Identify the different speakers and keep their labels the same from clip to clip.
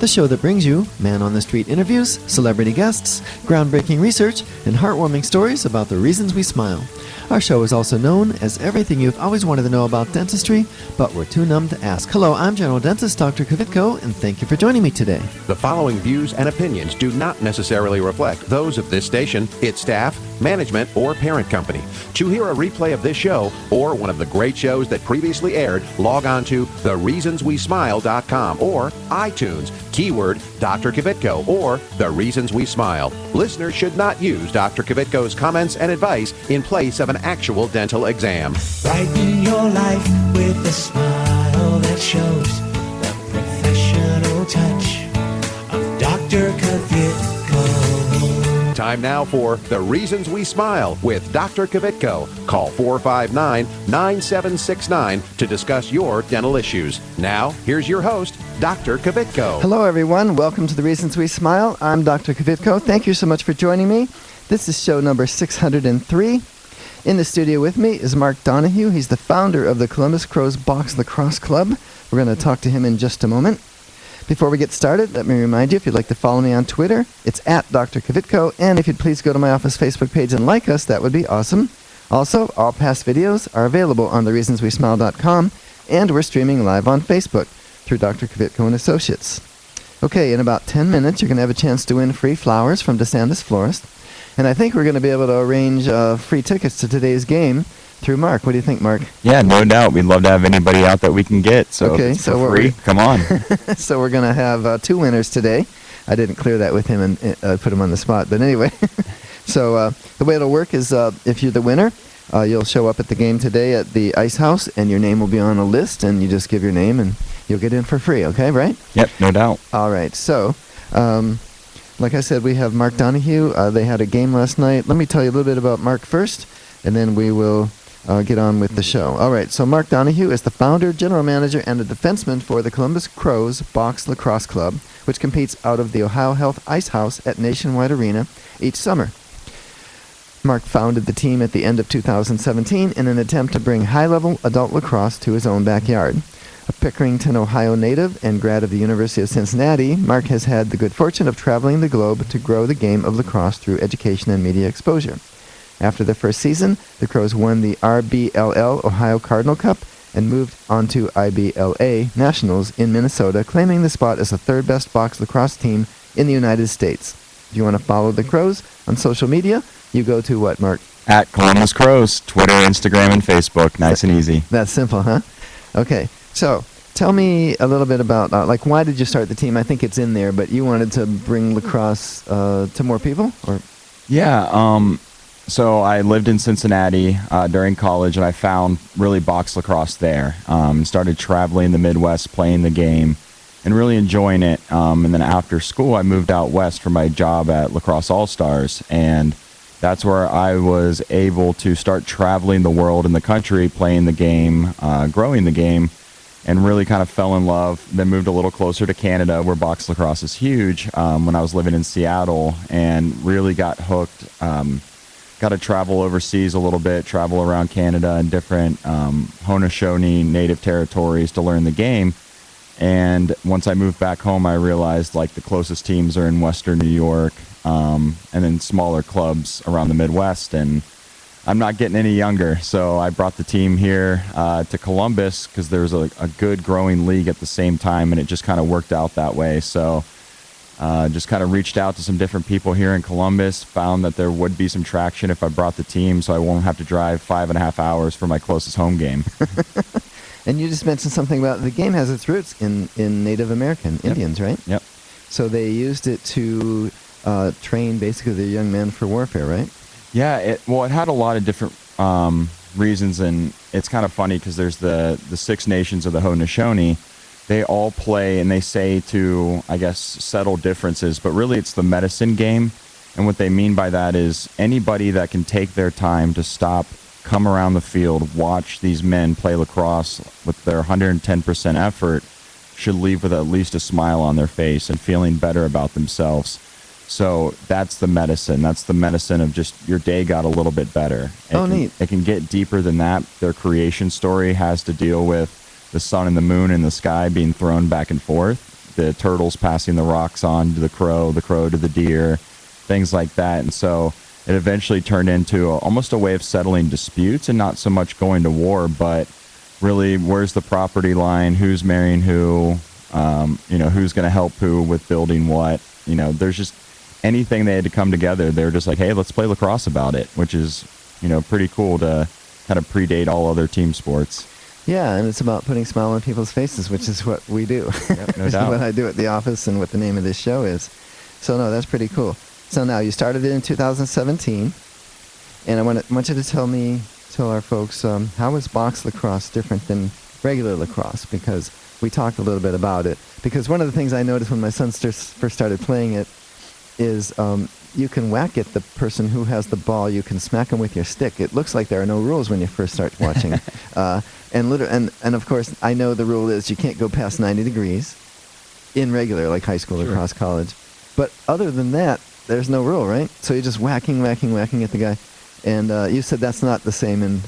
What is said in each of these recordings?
Speaker 1: the show that brings you man-on-the-street interviews, celebrity guests, groundbreaking research, and heartwarming stories about the reasons we smile. Our show is also known as everything you've always wanted to know about dentistry, but we're too numb to ask. Hello, I'm General Dentist Dr. Kvitko, and thank you for joining me today.
Speaker 2: The following views and opinions do not necessarily reflect those of this station, its staff, management, or parent company. To hear a replay of this show or one of the great shows that previously aired, log on to thereasonswesmile.com or iTunes, keyword Dr. Kvitko or The Reasons We Smile. Listeners should not use Dr. Kvitko's comments and advice in place of an actual dental exam.
Speaker 3: Brighten your life with a smile that shows the professional touch of Dr. Kvitko.
Speaker 2: Time now for The Reasons We Smile with Dr. Kvitko. Call 459-9769 to discuss your dental issues. Now, here's your host, Dr. Kvitko.
Speaker 1: Hello, everyone. Welcome to The Reasons We Smile. I'm Dr. Kvitko. Thank you so much for joining me. This is show number 603. In the studio with me is Mark Donahue. He's the founder of the Columbus Crows Box LaCrosse Club. We're going to talk to him in just a moment. Before we get started, let me remind you, if you'd like to follow me on Twitter, it's at Dr. Kvitko, and if you'd please go to my office Facebook page and like us, that would be awesome. Also, all past videos are available on thereasonswesmile.com, and we're streaming live on Facebook through Dr. Kvitko and Associates. Okay, in about 10 minutes, you're going to have a chance to win free flowers from DeSantis Florist. And I think we're going to be able to arrange free tickets to today's game through Mark. What do you think, Mark?
Speaker 4: Yeah, no doubt. We'd love to have anybody out that we can get. So
Speaker 1: okay,
Speaker 4: if it's for free, come on.
Speaker 1: So we're going to have two winners today. I didn't clear that with him and put him on the spot. But anyway, so the way it'll work is if you're the winner, you'll show up at the game today at the Ice House, and your name will be on a list, and you just give your name, and you'll get in for free, okay, right?
Speaker 4: Yep, no doubt.
Speaker 1: All right, so like I said, we have Mark Donahue. They had a game last night. Let me tell you a little bit about Mark first, and then we will get on with the show. All right, so Mark Donahue is the founder, general manager, and a defenseman for the Columbus Crows Box LaCrosse Club, which competes out of the Ohio Health Ice House at Nationwide Arena each summer. Mark founded the team at the end of 2017 in an attempt to bring high-level adult lacrosse to his own backyard. A Pickerington, Ohio native and grad of the University of Cincinnati, Mark has had the good fortune of traveling the globe to grow the game of lacrosse through education and media exposure. After the first season, the Crows won the RBLL Ohio Cardinal Cup and moved on to IBLA Nationals in Minnesota, claiming the spot as the third best box lacrosse team in the United States. If you want to follow the Crows on social media, you go to what, Mark?
Speaker 4: At Columbus Crows, Twitter, Instagram, and Facebook. Nice and easy.
Speaker 1: That's simple, huh? Okay. So, tell me a little bit about, why did you start the team? I think it's in there, but you wanted to bring lacrosse to more people? Or?
Speaker 4: Yeah, so I lived in Cincinnati during college, and I found really box lacrosse there. Started traveling the Midwest, playing the game, and really enjoying it. And then after school, I moved out west for my job at LaCrosse All-Stars, and that's where I was able to start traveling the world and the country, playing the game, growing the game, and really kind of fell in love. Then moved a little closer to Canada, where box lacrosse is huge, when I was living in Seattle, and really got hooked. Got to travel overseas a little bit, travel around Canada and different Haudenosaunee native territories to learn the game. And once I moved back home, I realized the closest teams are in Western New York, and then smaller clubs around the Midwest. And I'm not getting any younger, so I brought the team here to Columbus because there was a good growing league at the same time, and it just kind of worked out that way. So just kind of reached out to some different people here in Columbus, found that there would be some traction if I brought the team, so I won't have to drive 5.5 hours for my closest home game.
Speaker 1: And you just mentioned something about the game has its roots in Native American Indians, right?
Speaker 4: Yep.
Speaker 1: So they used it to train basically the young men for warfare, right?
Speaker 4: Yeah, it had a lot of different reasons, and it's kind of funny because there's the Six Nations of the Haudenosaunee. They all play, and they say to, I guess, settle differences, but really it's the medicine game. And what they mean by that is anybody that can take their time to stop, come around the field, watch these men play lacrosse with their 110% effort should leave with at least a smile on their face and feeling better about themselves. So that's the medicine. That's the medicine of just your day got a little bit better.
Speaker 1: Neat.
Speaker 4: It can get deeper than that. Their creation story has to deal with the sun and the moon and the sky being thrown back and forth. the turtles passing the rocks on to the crow to the deer, things like that. And so it eventually turned into almost a way of settling disputes, and not so much going to war, but really, where's the property line, who's marrying who, who's going to help who with building what. There's just anything they had to come together. They were just like, hey, let's play lacrosse about it, which is, pretty cool to kind of predate all other team sports.
Speaker 1: Yeah, and it's about putting a smile on people's faces, which is what we do.
Speaker 4: Yep, no doubt.
Speaker 1: What I do at the office and what the name of this show is. So, no, that's pretty cool. So now, you started it in 2017, and I want you to tell our folks, how is box lacrosse different than regular lacrosse? Because we talked a little bit about it. Because one of the things I noticed when my son first started playing it is you can whack at the person who has the ball. You can smack them with your stick. It looks like there are no rules when you first start watching. And of course, I know the rule is you can't go past 90 degrees in regular, like high school or cross college. But other than that, there's no rule, right? So you're just whacking at the guy. And you said that's not the same in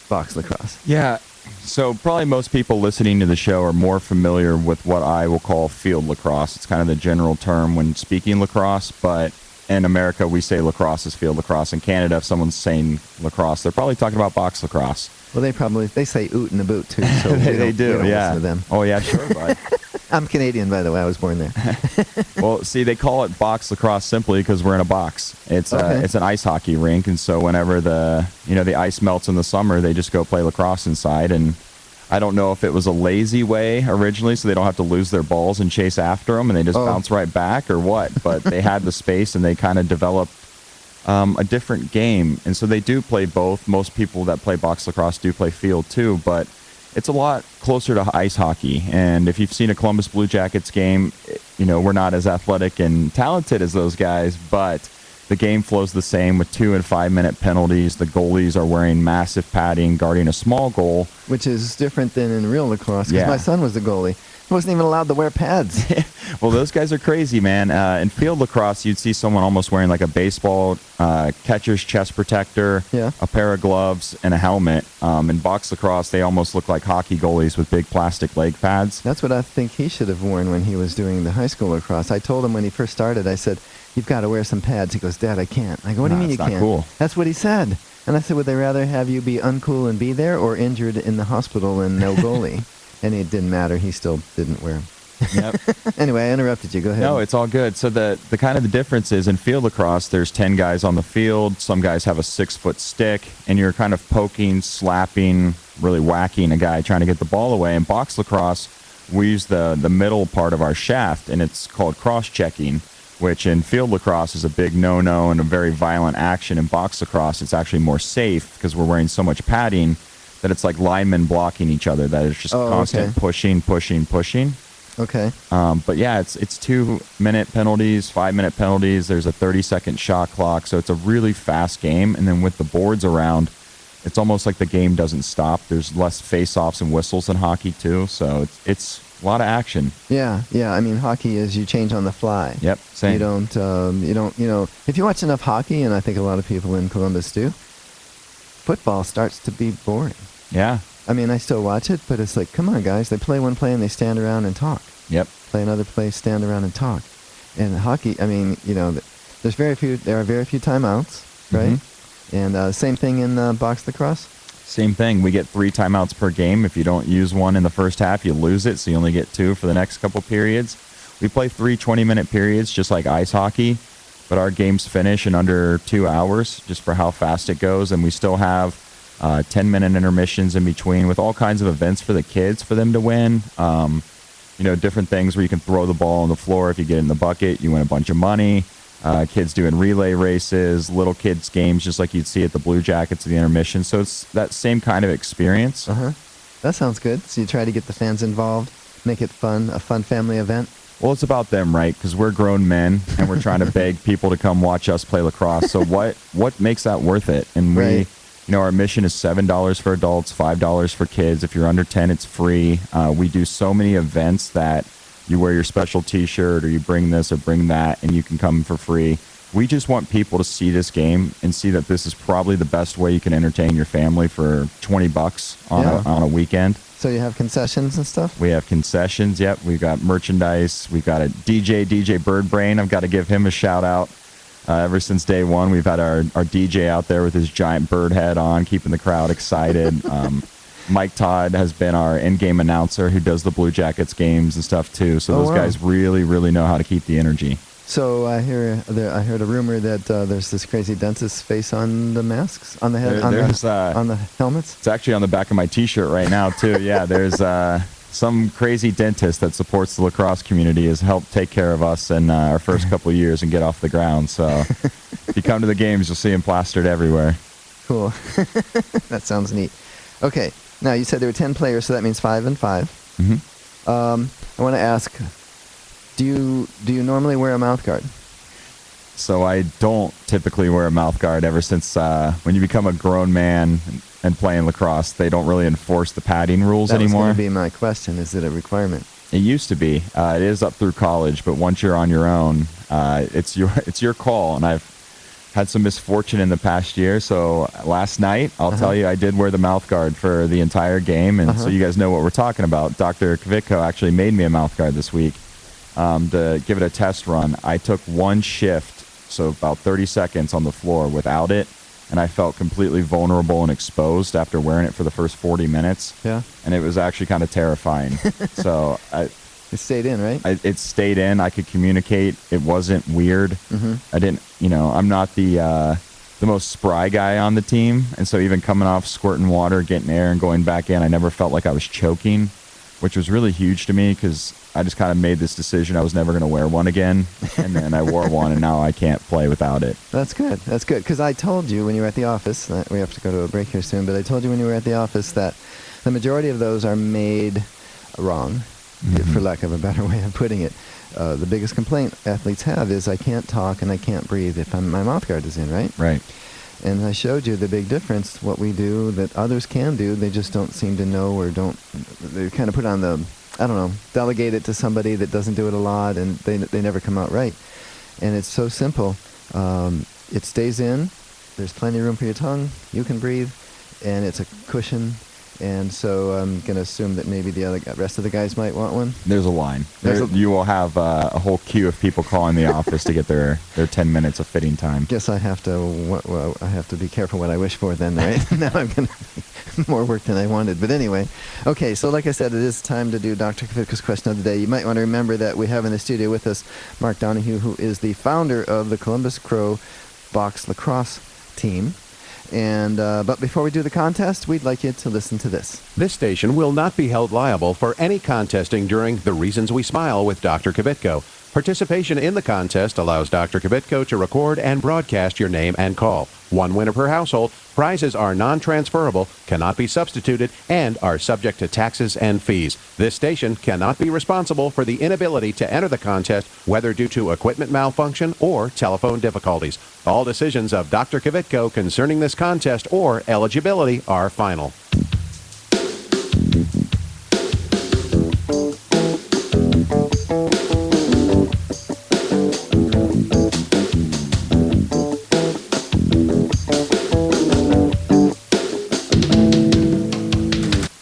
Speaker 1: box lacrosse.
Speaker 4: Yeah. So probably most people listening to the show are more familiar with what I will call field lacrosse. It's kind of the general term when speaking lacrosse, but in America we say lacrosse is field lacrosse. In Canada, if someone's saying lacrosse, they're probably talking about box lacrosse.
Speaker 1: Well, they say oot in the boot too. So
Speaker 4: they do, yeah.
Speaker 1: Listen to them.
Speaker 4: Oh yeah, sure, bud.
Speaker 1: I'm Canadian, by the way. I was born there.
Speaker 4: Well, see, they call it box lacrosse simply because we're in a box. It's it's an ice hockey rink, and so whenever the ice melts in the summer, they just go play lacrosse inside. And I don't know if it was a lazy way originally, so they don't have to lose their balls and chase after them, and they just bounce right back, or what. But they had the space, and they kind of developed a different game, and so they do play both. Most people that play box lacrosse do play field too, but it's a lot closer to ice hockey. And if you've seen a Columbus Blue Jackets game, we're not as athletic and talented as those guys, but the game flows the same with 2 and 5 minute penalties. The goalies are wearing massive padding, guarding a small goal.
Speaker 1: Which is different than in real lacrosse, because my son was the goalie. He wasn't even allowed to wear pads.
Speaker 4: Well, those guys are crazy, man. In field lacrosse, you'd see someone almost wearing like a baseball catcher's chest protector, a pair of gloves, and a helmet. In box lacrosse, they almost look like hockey goalies with big plastic leg pads.
Speaker 1: That's what I think he should have worn when he was doing the high school lacrosse. I told him when he first started, I said, you've got to wear some pads. He goes, Dad, I can't. I go, what do you mean you can't?
Speaker 4: Cool.
Speaker 1: That's what he said. And I said, would they rather have you be uncool and be there, or injured in the hospital and no goalie? And it didn't matter. He still didn't wear them.
Speaker 4: Yep.
Speaker 1: Anyway, I interrupted you. Go ahead.
Speaker 4: No, it's all good. So the kind of the difference is in field lacrosse, there's 10 guys on the field. Some guys have a 6-foot stick, and you're kind of poking, slapping, really whacking a guy trying to get the ball away. In box lacrosse, we use the middle part of our shaft, and it's called cross-checking, which in field lacrosse is a big no-no and a very violent action. In box lacrosse, it's actually more safe because we're wearing so much padding that it's like linemen blocking each other. That is just constant pushing.
Speaker 1: Okay.
Speaker 4: But yeah, it's 2-minute penalties, 5-minute penalties. There's a 30-second shot clock, so it's a really fast game. And then with the boards around, it's almost like the game doesn't stop. There's less face-offs and whistles in hockey too, so it's a lot of action.
Speaker 1: Yeah. I mean, hockey is you change on the fly.
Speaker 4: Yep, same.
Speaker 1: You don't. If you watch enough hockey, and I think a lot of people in Columbus do, football starts to be boring.
Speaker 4: Yeah.
Speaker 1: I mean, I still watch it, but it's like, come on, guys. They play one play and they stand around and talk.
Speaker 4: Yep.
Speaker 1: Play another play, stand around and talk. And hockey, I mean, there are very few timeouts, right? Mm-hmm. And same thing in box lacrosse?
Speaker 4: Same thing. We get 3 timeouts per game. If you don't use one in the first half, you lose it, so you only get 2 for the next couple periods. We play 3 20-minute periods, just like ice hockey, but our games finish in under 2 hours, just for how fast it goes, and we still have 10-minute intermissions in between with all kinds of events for the kids for them to win. Different things where you can throw the ball on the floor. If you get in the bucket, you win a bunch of money. Kids doing relay races, little kids games, just like you'd see at the Blue Jackets at the intermission. So it's that same kind of experience.
Speaker 1: That sounds good. So you try to get the fans involved, make it fun, a fun family event.
Speaker 4: Well, it's about them, right? Because we're grown men, and we're trying to beg people to come watch us play lacrosse. So what makes that worth it? And we... our mission is $7 for adults, $5 for kids. If you're under 10, it's free. We do so many events that you wear your special T-shirt, or you bring this or bring that, and you can come for free. We just want people to see this game and see that this is probably the best way you can entertain your family for $20 on a weekend.
Speaker 1: So you have concessions and stuff?
Speaker 4: We have concessions, yep. We've got merchandise. We've got a DJ Birdbrain. I've got to give him a shout out. Ever since day one, we've had our DJ out there with his giant bird head on, keeping the crowd excited. Mike Todd has been our in-game announcer who does the Blue Jackets games and stuff too. So those guys really, really know how to keep the energy.
Speaker 1: So I heard a rumor that there's this crazy dentist face on the masks, on the head, on the helmets.
Speaker 4: It's actually on the back of my T-shirt right now too. Yeah, there's some crazy dentist that supports the lacrosse community has helped take care of us in our first couple of years and get off the ground. So if you come to the games, you'll see him plastered everywhere.
Speaker 1: Cool. That sounds neat. Okay, now you said there were 10 players, so that means 5 and 5.
Speaker 4: Mm-hmm.
Speaker 1: I want to ask, do you normally wear a mouth guard?
Speaker 4: So I don't typically wear a mouth guard ever since when you become a grown man and playing lacrosse, they don't really enforce the padding rules anymore.
Speaker 1: That was going to be my question. Is it a requirement?
Speaker 4: It used to be. It is up through college, but once you're on your own, it's your call. And I've had some misfortune in the past year. So last night, I'll tell you, I did wear the mouth guard for the entire game. And so you guys know what we're talking about. Dr. Kvitko actually made me a mouth guard this week to give it a test run. I took one shift, so about 30 seconds on the floor without it. And I felt completely vulnerable and exposed after wearing it for the first 40 minutes. Yeah. And it was actually kind of terrifying. So
Speaker 1: it stayed in, right?
Speaker 4: It stayed in. I could communicate. It wasn't weird. I didn't, I'm not the most spry guy on the team. And so even coming off squirting water, getting air and going back in, I never felt like I was choking, which was really huge to me because I just kind of made this decision I was never going to wear one again. And then I wore one, and now I can't play without it.
Speaker 1: That's good. That's good. Because I told you when you were at the office, we have to go to a break here soon, but I told you when you were at the office that the majority of those are made wrong, for lack of a better way of putting it. The biggest complaint athletes have is I can't talk and I can't breathe if my mouth guard is in, right?
Speaker 4: Right.
Speaker 1: And I showed you the big difference, what we do that others can do. They just don't seem to know or they kind of put on the, delegate it to somebody that doesn't do it a lot, and they never come out right. And it's so simple. It stays in. There's plenty of room for your tongue. You can breathe. And it's a cushion. And so I'm going to assume that maybe the rest of the guys might want one.
Speaker 4: There's a line. You will have a whole queue of people calling the office to get their 10 minutes of fitting time.
Speaker 1: Guess I have to be careful what I wish for then, right? Now I'm going to more work than I wanted. But anyway, okay, so like I said, it is time to do Dr. Kvitko's question of the day. You might want to remember that we have in the studio with us Mark Donahue, who is the founder of the Columbus Crow Box Lacrosse team. And but before we do the contest, we'd like you to listen to this.
Speaker 2: This station will not be held liable for any contesting during The Reasons We Smile with Dr. Kvitko. Participation in the contest allows Dr. Kvitko to record and broadcast your name and call. One winner per household. Prizes are non-transferable, cannot be substituted, and are subject to taxes and fees. This station cannot be responsible for the inability to enter the contest, whether due to equipment malfunction or telephone difficulties. All decisions of Dr. Kvitko concerning this contest or eligibility are final.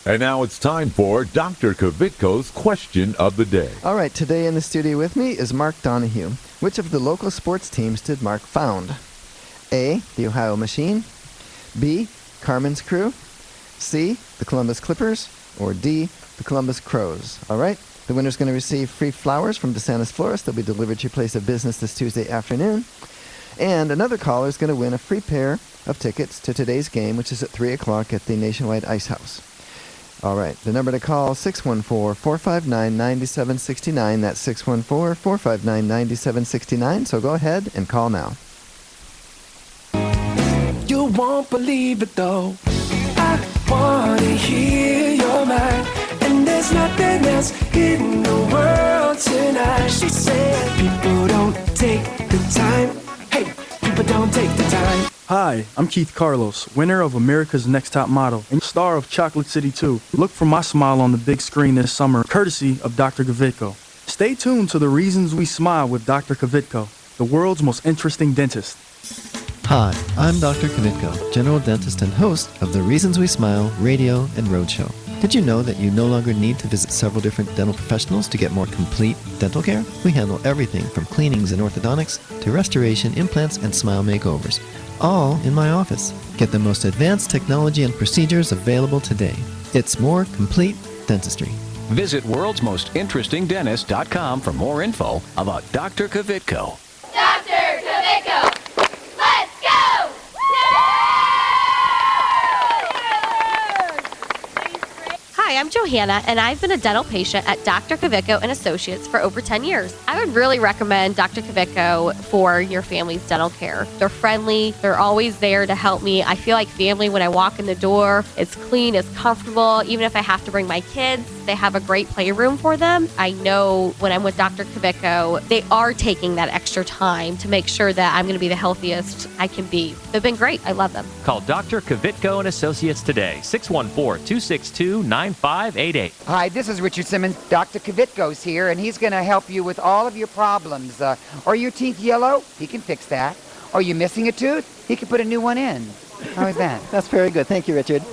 Speaker 5: And now it's time for Dr. Kvitko's question of the day.
Speaker 1: All right, today in the studio with me is Mark Donahue. Which of the local sports teams did Mark found? A, the Ohio Machine, B, Carmen's Crew, C, the Columbus Clippers, or D, the Columbus Crows. All right, the winner's going to receive free flowers from DeSantis Florist. They'll be delivered to your place of business this Tuesday afternoon. And another caller is going to win a free pair of tickets to today's game, which is at 3 o'clock at the Nationwide Ice House. All right, the number to call, 614-459-9769. That's 614-459-9769. So go ahead and call now.
Speaker 3: You won't believe it though. I wanna hear your mind, and there's nothing else in the world tonight. She said people don't take the time. Hey, people don't take the time.
Speaker 6: Hi, I'm Keith Carlos, winner of America's Next Top Model and star of Chocolate City 2. Look for my smile on the big screen this summer, courtesy of Dr. Kvitko. Stay tuned to The Reasons We Smile with Dr. Kvitko, the world's most interesting dentist.
Speaker 7: Hi, I'm Dr. Kvitko, general dentist and host of the Reasons We Smile radio and roadshow. Did you know that you no longer need to visit several different dental professionals to get more complete dental care? We handle everything from cleanings and orthodontics to restoration, implants, and smile makeovers, all in my office. Get the most advanced technology and procedures available today. It's more complete dentistry.
Speaker 8: Visit worldsmostinterestingdentist.com for more info about Dr. Kvitko.
Speaker 9: Dr. Kvitko! Let's go!
Speaker 10: Hi, I'm Johanna, and I've been a dental patient at Dr. Kvitko and Associates for over 10 years. I would really recommend Dr. Kvitko for your family's dental care. They're friendly. They're always there to help me. I feel like family when I walk in the door. It's clean, it's comfortable. Even if I have to bring my kids, they have a great playroom for them. I know when I'm with Dr. Kvitko, they are taking that extra time to make sure that I'm going to be the healthiest I can be. They've been great. I love them.
Speaker 11: Call Dr. Kvitko and Associates today, 614-262-9588.
Speaker 12: Hi, this is Richard Simmons. Dr. Kvitko's here, and he's going to help you with all of your problems. Are your teeth yellow? He can fix that. Are you missing a tooth? He can put a new one in. How is that?
Speaker 7: That's very good. Thank you, Richard.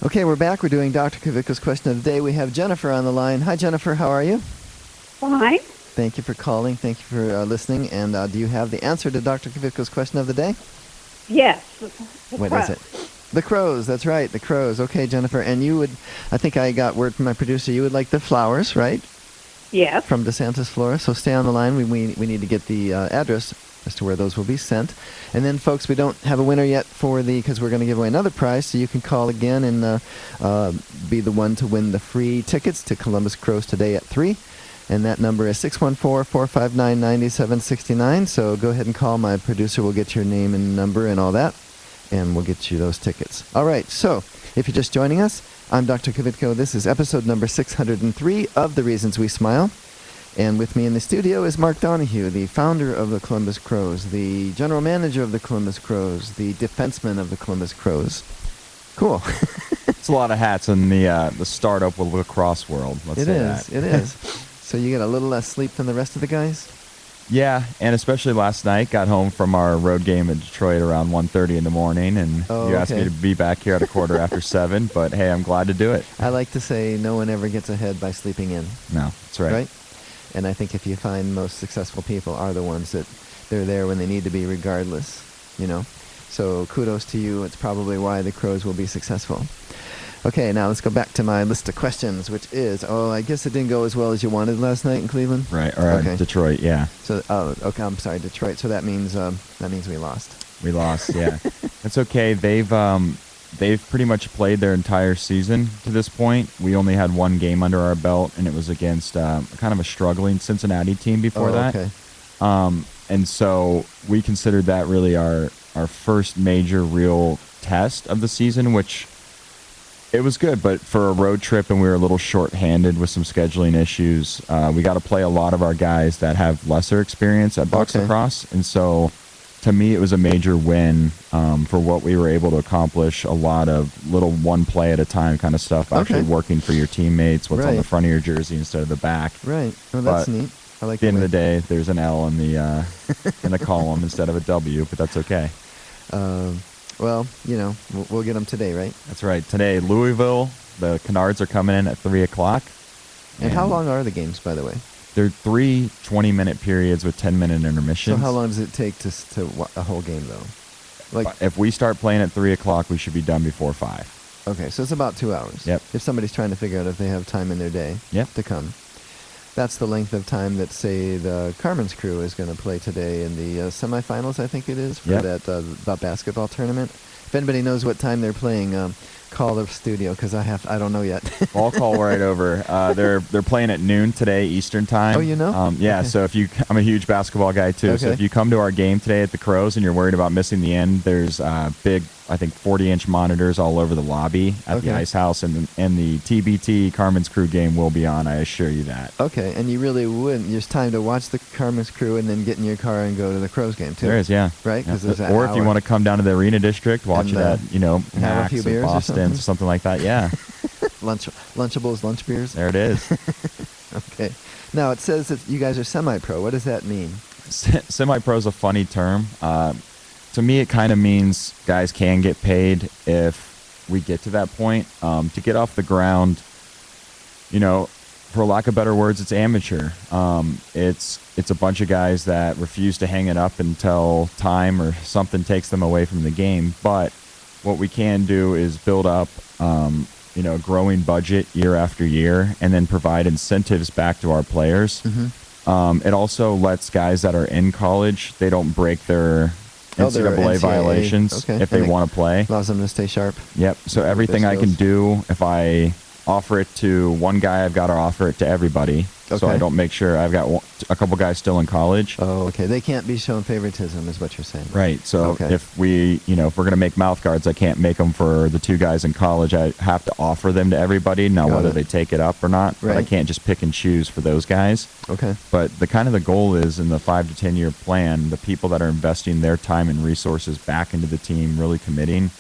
Speaker 1: Okay, we're back. We're doing Dr. Kvitko's question of the day. We have Jennifer on the line. Hi, Jennifer. How are you?
Speaker 13: Fine.
Speaker 1: Thank you for calling. Thank you for listening. And do you have the answer to Dr. Kvitko's question of the day?
Speaker 13: Yes.
Speaker 1: What is it? The crows. That's right. The crows. Okay, Jennifer. And you would, I think I got word from my producer, you would like the flowers, right?
Speaker 13: Yes.
Speaker 1: From DeSantis Flora. So stay on the line. We need to get the address as to where those will be sent. And then, folks, we don't have a winner yet because we're going to give away another prize, so you can call again and be the one to win the free tickets to Columbus Crows today at 3. And that number is 614-459-9769. So go ahead and call. My producer will get your name and number and all that, and we'll get you those tickets. All right, so if you're just joining us, I'm Dr. Kvitko. This is episode number 603 of The Reasons We Smile. And with me in the studio is Mark Donahue, the founder of the Columbus Crows, the general manager of the Columbus Crows, the defenseman of the Columbus Crows. Cool.
Speaker 4: It's a lot of hats in the startup with LaCrosse world. Let's say that.
Speaker 1: It is. So you get a little less sleep than the rest of the guys?
Speaker 4: Yeah, and especially last night, got home from our road game in Detroit around 1:30 in the morning, and you asked me to be back here at a 7:15, but hey, I'm glad to do it.
Speaker 1: I like to say no one ever gets ahead by sleeping in.
Speaker 4: No, that's right.
Speaker 1: Right? And I think if you find most successful people are the ones that they're there when they need to be regardless, you know. So kudos to you. It's probably why the Crows will be successful. Okay, now let's go back to my list of questions, which is, I guess it didn't go as well as you wanted last night in Cleveland?
Speaker 4: Right, or Detroit, yeah.
Speaker 1: So, okay, I'm sorry, Detroit. So that means we lost.
Speaker 4: We lost, yeah. That's okay. They've pretty much played their entire season to this point. We only had one game under our belt, and it was against kind of a struggling Cincinnati team before that.
Speaker 1: Okay.
Speaker 4: And so we considered that really our first major real test of the season, which it was good, but for a road trip and we were a little short-handed with some scheduling issues, we got to play a lot of our guys that have lesser experience at box lacrosse. And so to me, it was a major win for what we were able to accomplish. A lot of little one play at a time kind of stuff, actually working for your teammates, what's on the front of your jersey instead of the back.
Speaker 1: Right. Well, that's neat. I like
Speaker 4: at the end of the day, there's an L in the in the column instead of a W, but that's okay.
Speaker 1: Well, you know, we'll get them today, right?
Speaker 4: That's right. Today, Louisville, the Canards are coming in at 3 o'clock.
Speaker 1: And how long are the games, by the way?
Speaker 4: They're 3 20-minute periods with 10-minute intermissions.
Speaker 1: So how long does it take to a whole game, though?
Speaker 4: Like, if we start playing at 3 o'clock, we should be done before 5.
Speaker 1: Okay, so it's about 2 hours.
Speaker 4: Yep.
Speaker 1: If somebody's trying to figure out if they have time in their day to come. That's the length of time that, say, the Carmen's crew is going to play today in the semifinals, I think it is, for that basketball tournament. If anybody knows what time they're playing, call the studio because I don't know yet.
Speaker 4: I'll call right over. They're playing at noon today Eastern time.
Speaker 1: Oh, you know?
Speaker 4: Yeah. Okay. So I'm a huge basketball guy too. Okay. So if you come to our game today at the Crows and you're worried about missing the end, there's big, I think 40-inch monitors all over the lobby at the Ice House, and the TBT Carmen's Crew game will be on. I assure you that.
Speaker 1: Okay, and you really wouldn't. There's time to watch the Carmen's Crew and then get in your car and go to the Crows game too.
Speaker 4: There is, yeah.
Speaker 1: Right?
Speaker 4: Yeah. Or if you want to come down to the Arena District, watch it at
Speaker 1: have a few beers
Speaker 4: Boston, Presidents or something like that. Yeah.
Speaker 1: Lunchables, lunch beers.
Speaker 4: There it is.
Speaker 1: Okay. Now it says that you guys are semi-pro. What does that mean?
Speaker 4: Semi-pro is a funny term. To me, it kind of means guys can get paid if we get to that point. To get off the ground, for lack of better words, it's amateur. It's a bunch of guys that refuse to hang it up until time or something takes them away from the game. But what we can do is build up, a growing budget year after year, and then provide incentives back to our players. It also lets guys that are in college, they don't break their NCAA violations if they want to play.
Speaker 1: Allows them to stay sharp.
Speaker 4: Yep. So everything I can do, if I offer it to one guy, I've got to offer it to everybody. So I don't make sure I've got a couple guys still in college.
Speaker 1: Oh, okay. They can't be shown favoritism is what you're saying.
Speaker 4: Right. So if we're going to make mouth guards, I can't make them for the two guys in college. I have to offer them to everybody. Now, whether they take it up or not, but I can't just pick and choose for those guys.
Speaker 1: Okay.
Speaker 4: But the goal is in the 5 to 10 year plan, the people that are investing their time and resources back into the team, really committing,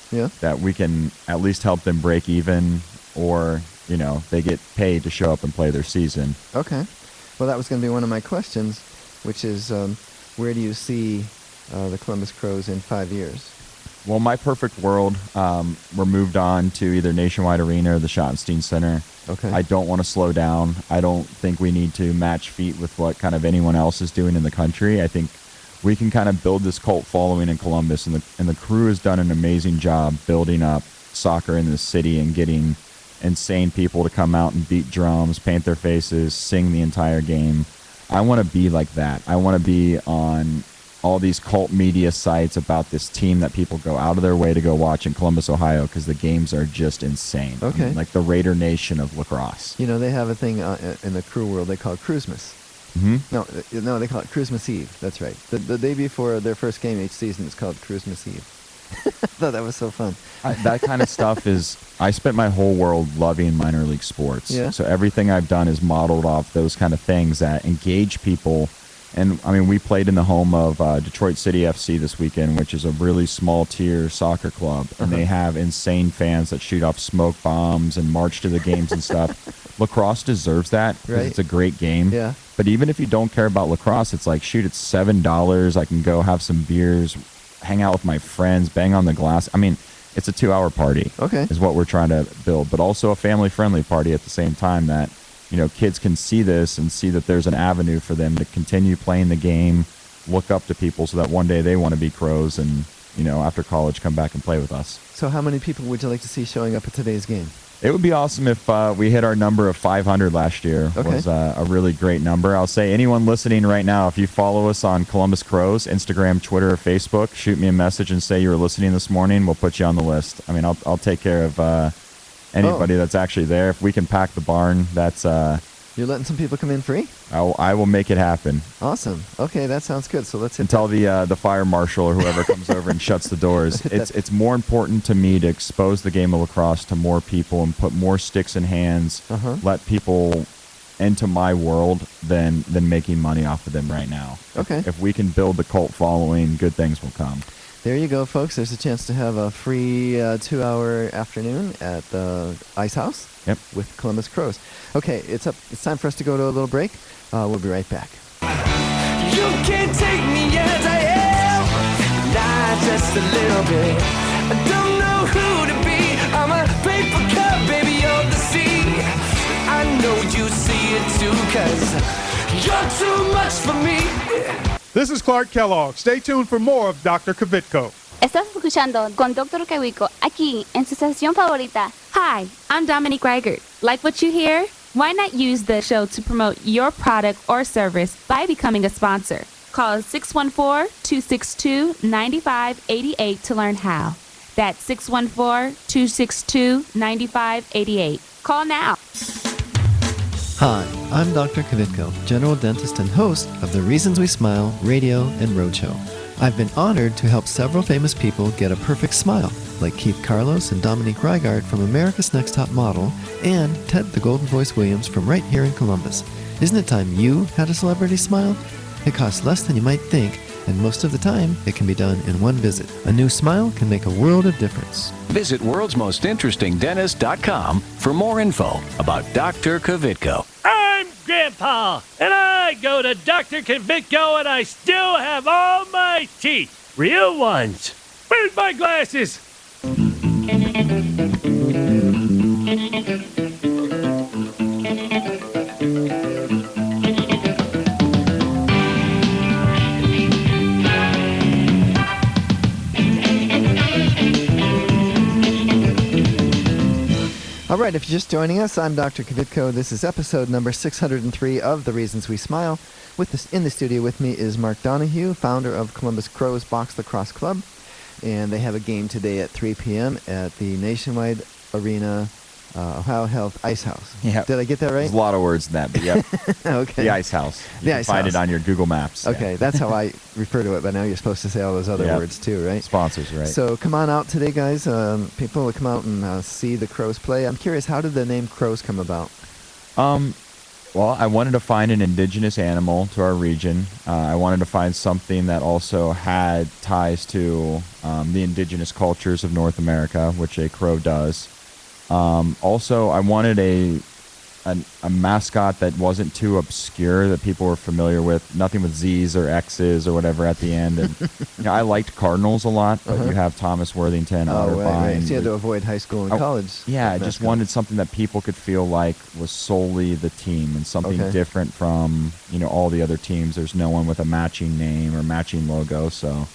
Speaker 4: that we can at least help them break even, or they get paid to show up and play their season.
Speaker 1: Okay. Well, that was going to be one of my questions, which is where do you see the Columbus Crows in 5 years?
Speaker 4: Well, my perfect world, we're moved on to either Nationwide Arena or the Schottenstein Center.
Speaker 1: Okay.
Speaker 4: I don't want to slow down. I don't think we need to match feet with what kind of anyone else is doing in the country. I think we can kind of build this cult following in Columbus, and the crew has done an amazing job building up soccer in this city and getting insane people to come out and beat drums, paint their faces, sing the entire game. I want to be like that. I want to be on all these cult media sites about this team that people go out of their way to go watch in Columbus, Ohio, because the games are just insane.
Speaker 1: Okay.
Speaker 4: I mean, like the Raider Nation of lacrosse.
Speaker 1: They have a thing in the crew world they call Cruismas.
Speaker 4: Mm-hmm.
Speaker 1: No, they call it Christmas Eve. That's right. The day before their first game each season is called Christmas Eve. I thought that was so fun.
Speaker 4: That kind of stuff is, I spent my whole world loving minor league sports.
Speaker 1: Yeah.
Speaker 4: So everything I've done is modeled off those kind of things that engage people. And I mean, we played in the home of Detroit City FC this weekend, which is a really small tier soccer club. And they have insane fans that shoot off smoke bombs and march to the games and stuff. Lacrosse deserves that because it's a great game.
Speaker 1: Yeah.
Speaker 4: But even if you don't care about lacrosse, it's like, shoot, it's $7. I can go have some beers, hang out with my friends, bang on the glass. I mean, it's a 2-hour party.
Speaker 1: Okay.
Speaker 4: Is what we're trying to build, but also a family-friendly party at the same time that, kids can see this and see that there's an avenue for them to continue playing the game, look up to people so that one day they want to be Crows and, after college come back and play with us.
Speaker 1: So how many people would you like to see showing up at today's game?
Speaker 4: It would be awesome if we hit our number of 500 last year.
Speaker 1: Okay.
Speaker 4: Was a really great number. I'll say anyone listening right now, if you follow us on Columbus Crows, Instagram, Twitter, or Facebook, shoot me a message and say you were listening this morning. We'll put you on the list. I mean, I'll take care of anybody that's actually there. If we can pack the barn, that's...
Speaker 1: You're letting some people come in free?
Speaker 4: I will make it happen.
Speaker 1: Awesome. Okay, that sounds good. So let's hit
Speaker 4: until the fire marshal or whoever comes over and shuts the doors. It's more important to me to expose the game of lacrosse to more people and put more sticks in hands, let people into my world than making money off of them right now.
Speaker 1: Okay.
Speaker 4: If we can build the cult following, good things will come.
Speaker 1: There you go, folks. There's a chance to have a free 2-hour afternoon at the Ice House with Columbus Crows. Okay, it's time for us to go to a little break. We'll be right back.
Speaker 3: You can't take me as I am, not just a little bit. I don't know who to be. I'm a paper cup, baby, of the sea. I know you see it too, 'cause you're too much for me.
Speaker 14: This is Clark Kellogg. Stay tuned for more of Dr. Kvitko.
Speaker 15: Estás escuchando con Dr. Kvitko aquí en su estación favorita.
Speaker 16: Hi, I'm Dominique Reichert. Like what you hear? Why not use the show to promote your product or service by becoming a sponsor? Call 614-262-9588 to learn how. That's 614-262-9588. Call now.
Speaker 7: Hi, I'm Dr. Kvitko, general dentist and host of the Reasons We Smile radio and roadshow. I've been honored to help several famous people get a perfect smile, like Keith Carlos and Dominique Reigard from America's Next Top Model, and Ted the Golden Voice Williams from right here in Columbus. Isn't it time you had a celebrity smile? It costs less than you might think, And most of the time, it can be done in one visit. A new smile can make a world of difference.
Speaker 8: Visit worldsmostinterestingdentist.com for more info about Dr. Kvitko.
Speaker 17: I'm Grandpa, and I go to Dr. Kvitko, and I still have all my teeth. Real ones. Where's my glasses?
Speaker 1: All right, if you're just joining us, I'm Dr. Kvitko. This is episode number 603 of The Reasons We Smile. In the studio with me is Mark Donahue, founder of Columbus Crow's Box Lacrosse Club. And they have a game today at 3 p.m. at the Nationwide Arena Ohio Health Ice House.
Speaker 4: Yeah.
Speaker 1: Did I get that right?
Speaker 4: There's a lot of words in that, but yeah.
Speaker 1: Okay.
Speaker 4: The Ice House. You can find it on your Google Maps.
Speaker 1: Okay,
Speaker 4: Yeah.
Speaker 1: that's how I refer to it, but now you're supposed to say all those other words too, right?
Speaker 4: Sponsors, right.
Speaker 1: So come on out today, guys. People will come out and see the Crows play. I'm curious, how did the name Crows come about?
Speaker 4: Well, I wanted to find an indigenous animal to our region. I wanted to find something that also had ties to the indigenous cultures of North America, which a crow does. Also, I wanted a mascot that wasn't too obscure, that people were familiar with. Nothing with Z's or X's or whatever at the end. And I liked Cardinals a lot, but you have Thomas Worthington, Otterbein.
Speaker 1: Right. So you had to avoid high school and college.
Speaker 4: Yeah, I just wanted something that people could feel like was solely the team and something different from all the other teams. There's no one with a matching name or matching logo.
Speaker 1: So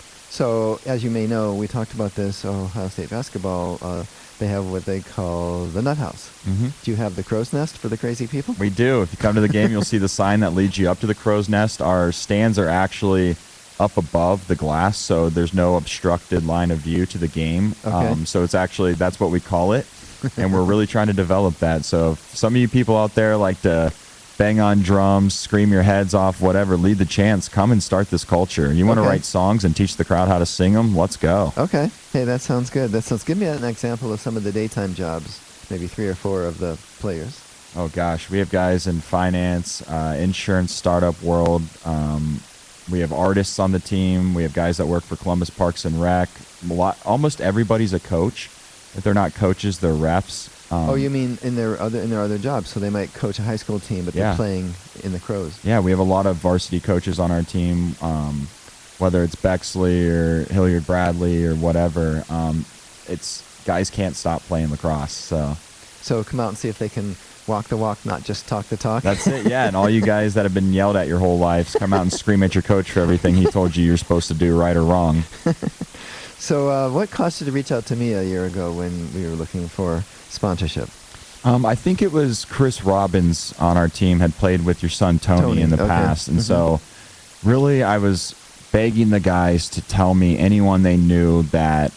Speaker 1: as you may know, we talked about this. Ohio State basketball. They have what they call the Nut House. Mm-hmm. Do you have the Crow's Nest for the crazy people?
Speaker 4: We do. If you come to the game, you'll see the sign that leads you up to the Crow's Nest. Our stands are actually up above the glass, so there's no obstructed line of view to the game.
Speaker 1: Okay.
Speaker 4: So it's actually, that's what we call it, and we're really trying to develop that. So if some of you people out there like to bang on drums, scream your heads off, whatever, lead the chants, come and start this culture. You want to write songs and teach the crowd how to sing them? Let's go.
Speaker 1: Okay. Hey, that sounds good. Give me an example of some of the daytime jobs, maybe 3 or 4 of the players.
Speaker 4: Oh, gosh. We have guys in finance, insurance, startup world. We have artists on the team. We have guys that work for Columbus Parks and Rec. Almost everybody's a coach. If they're not coaches, they're refs.
Speaker 1: You mean in their other jobs? So they might coach a high school team, but they're playing in the Crows.
Speaker 4: Yeah, we have a lot of varsity coaches on our team, whether it's Bexley or Hilliard Bradley or whatever. It's guys can't stop playing lacrosse.
Speaker 1: So come out and see if they can walk the walk, not just talk the talk.
Speaker 4: That's it. Yeah, and all you guys that have been yelled at your whole lives, come out and scream at your coach for everything he told you you're supposed to do, right or wrong.
Speaker 1: So what caused you to reach out to me a year ago when we were looking for sponsorship?
Speaker 4: I think it was Chris Robbins on our team had played with your son Tony in the past. And so really I was begging the guys to tell me anyone they knew that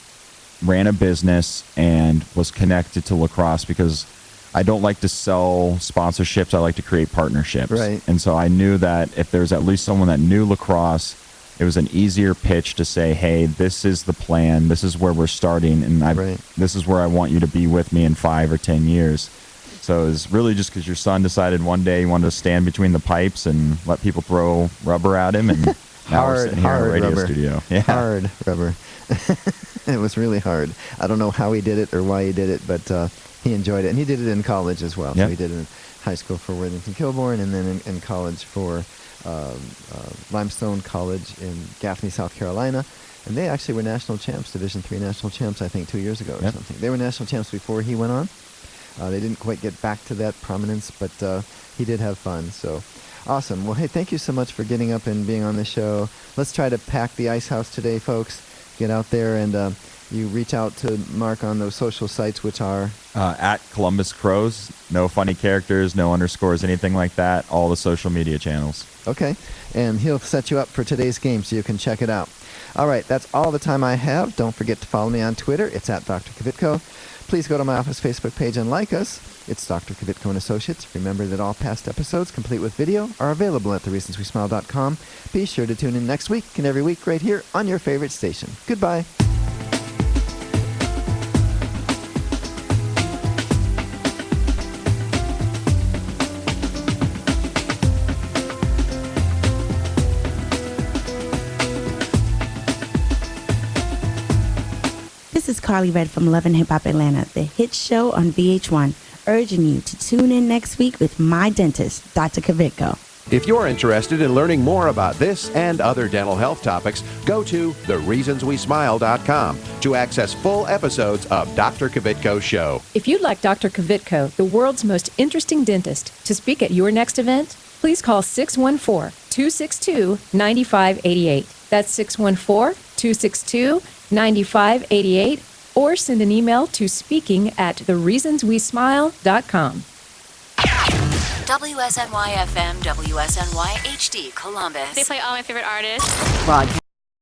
Speaker 4: ran a business and was connected to lacrosse, because I don't like to sell sponsorships. I like to create partnerships.
Speaker 1: Right.
Speaker 4: And so I knew that if there's at least someone that knew lacrosse, it was an easier pitch to say, hey, this is the plan. This is where we're starting. And this is where I want you to be with me in 5 or 10 years. So it was really just because your son decided one day he wanted to stand between the pipes and let people throw rubber at him. And now we're sitting here in a radio
Speaker 1: rubber.
Speaker 4: studio. Yeah.
Speaker 1: Hard rubber. It was really hard. I don't know how he did it or why he did it, but he enjoyed it. And he did it in college as well.
Speaker 4: Yep.
Speaker 1: So he did it in high school for Worthington Kilbourne, and then in college for Limestone College in Gaffney, South Carolina. And they actually were national champs, Division III national champs, I think 2 years ago or something. They were national champs before he went on. They didn't quite get back to that prominence, but he did have fun. So awesome. Well, hey, thank you so much for getting up and being on the show. Let's try to pack the Ice House today, folks. Get out there and you reach out to Mark on those social sites, which are?
Speaker 4: At Columbus Crows. No funny characters, no underscores, anything like that. All the social media channels.
Speaker 1: Okay. And he'll set you up for today's game so you can check it out. All right. That's all the time I have. Don't forget to follow me on Twitter. It's at Dr. Kvitko. Please go to my office Facebook page and like us. It's Dr. Kvitko and Associates. Remember that all past episodes, complete with video, are available at thereasonswesmile.com. Be sure to tune in next week and every week right here on your favorite station. Goodbye.
Speaker 18: Carly Red from Love and Hip Hop Atlanta, the hit show on VH1, urging you to tune in next week with my dentist, Dr. Kvitko.
Speaker 2: If you're interested in learning more about this and other dental health topics, go to thereasonswesmile.com to access full episodes of Dr. Kvitko's show.
Speaker 19: If you'd like Dr. Kvitko, the world's most interesting dentist, to speak at your next event, please call 614-262-9588. That's 614-262-9588, or send an email to speaking@thereasonswesmile.com.
Speaker 20: WSNY FM, WSNY HD, Columbus.
Speaker 21: They play all my favorite artists.
Speaker 20: Broadcast.